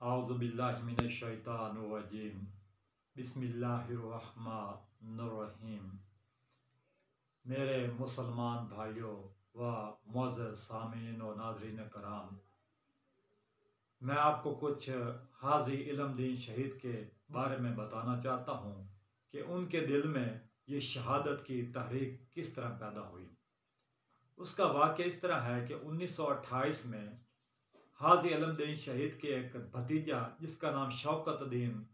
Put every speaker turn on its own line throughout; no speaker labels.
औज़ु बिल्लाहि मिनश शैतानिर रजीम बिस्मिल्लाहिर्रहमानिर्रहीम। मेरे मुसलमान भाइयों व मुअज़्ज़ज़ सामीन व नाज़रीन कराम, मैं आपको कुछ हाजी इल्मदीन शहीद के बारे में बताना चाहता हूँ कि उनके दिल में ये शहादत की तहरीक किस तरह पैदा हुई। उसका वाक़या इस तरह है कि 1928 में हाजी इल्मदीन शहीद के एक भतीजा जिसका नाम शौकतदीन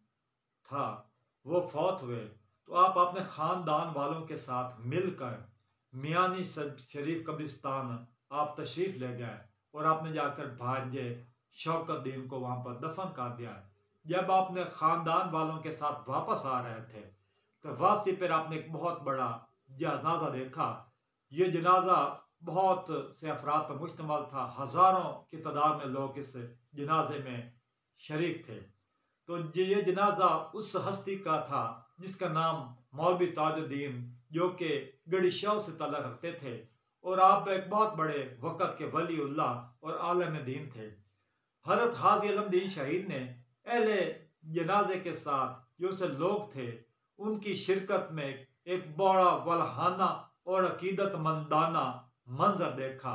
था वो फौत हुए, तो आप अपने ख़ानदान वालों के साथ मिलकर मियानी शरीफ कब्रिस्तान आप तशरीफ़ ले गए और आपने जाकर भांजे शौकतदीन को वहाँ पर दफन कर दिया। जब आपने ख़ानदान वालों के साथ वापस आ रहे थे तो वापसी पर आपने एक बहुत बड़ा जनाजा देखा। ये जनाजा बहुत से अफराद पर मुश्तमल था, हज़ारों की तादाद में लोग इस जनाजे में शरीक थे। तो ये जनाजा उस हस्ती का था जिसका नाम मौलवी ताजुद्दीन, जो कि गढ़ी शव से ताल्लुक़ रखते थे और आप एक बहुत बड़े वक़्त के वलीउल्लाह और आलम दीन थे। हज़रत हाजी इल्मदीन शहीद ने अहले जनाजे के साथ जो से लोग थे उनकी शिरकत में एक बड़ा वल्हाना और अकीदतमंदाना मंजर देखा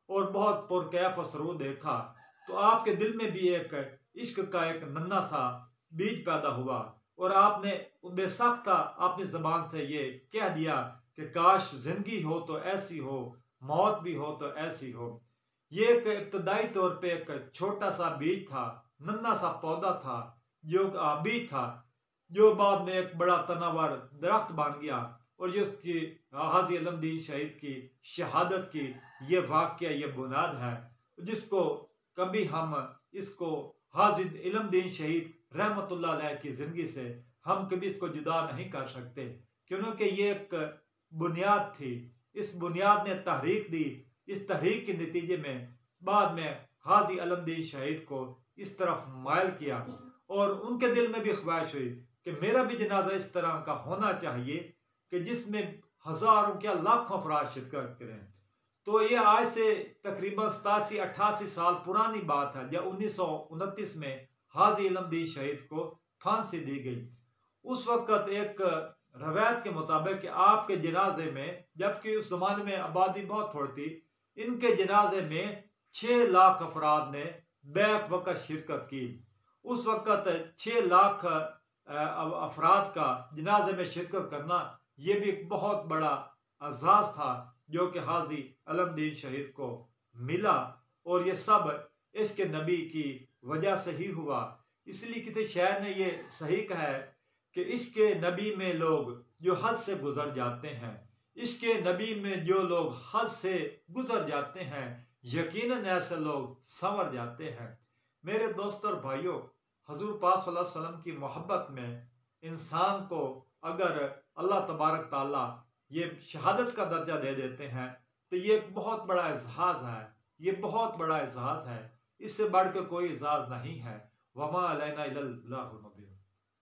और बहुत पुरकैफ और सरूर देखा। तो आपके दिल में भी एक इश्क का एक नन्हा सा बीज पैदा हुआ और आपने बेसाख्ता अपनी ज़बान से ये कह दिया कि काश ज़िंदगी हो तो ऐसी हो, मौत भी हो तो ऐसी हो। ये एक इब्तदाई तौर पे एक छोटा सा बीज था, नन्हा सा पौधा था, जो बीज था, जो बाद में एक बड़ा तनावर दरख्त बन गया। और ये उसकी हाजी इल्मदीन शहीद की शहादत की ये वाक़या, ये बुनियाद है जिसको कभी हम इसको हाजी इल्मदीन शहीद रहमतुल्लाह अलैह की ज़िंदगी से हम कभी इसको जुदा नहीं कर सकते, क्योंकि ये एक बुनियाद थी। इस बुनियाद ने तहरीक दी। इस तहरीक के नतीजे में बाद में हाजी इल्मदीन शहीद को इस तरफ मायल किया और उनके दिल में भी ख्वाहिश हुई कि मेरा भी जनाजा इस तरह का होना चाहिए कि जिसमें हज़ारों क्या लाखों अफराद शिरकत करें। तो ये आज से तकरीबन 87-88 साल पुरानी बात है जब 1929 में हाजी इल्मदीन शहीद को फांसी दी गई। उस वक़्त एक रवायत के मुताबिक कि आपके जनाजे में, जबकि उस ज़माने में आबादी बहुत थोड़ी थी, इनके जनाजे में 6 लाख अफराद ने बैक वक़्त शिरकत की। उस वक़्त 6 लाख अफराद का जनाजे में शिरकत करना ये भी एक बहुत बड़ा एजाज़ था जो कि हाजी इल्मदीन शहीद को मिला और ये सब इश्क़ नबी की वजह से ही हुआ। इसलिए किसी शायर ने ये सही कहा है कि इश्क़ नबी में लोग जो हद से गुज़र जाते हैं, इश्क़ नबी में जो लोग हद से गुज़र जाते हैं, यकीनन ऐसे लोग संवर जाते हैं। मेरे दोस्तों और भाइयों, हज़ूर पाक सल्लल्लाहु अलैहि वसल्लम की मोहब्बत में इंसान को अगर अल्लाह तबारक ताला ये शहादत का दर्जा दे देते हैं तो ये एक बहुत बड़ा एजाज़ है। ये बहुत बड़ा एजाज़ है, इससे बढ़ कर कोई एजाज़ नहीं है। वमा अलैना इल्लल बलागुल मुबीन।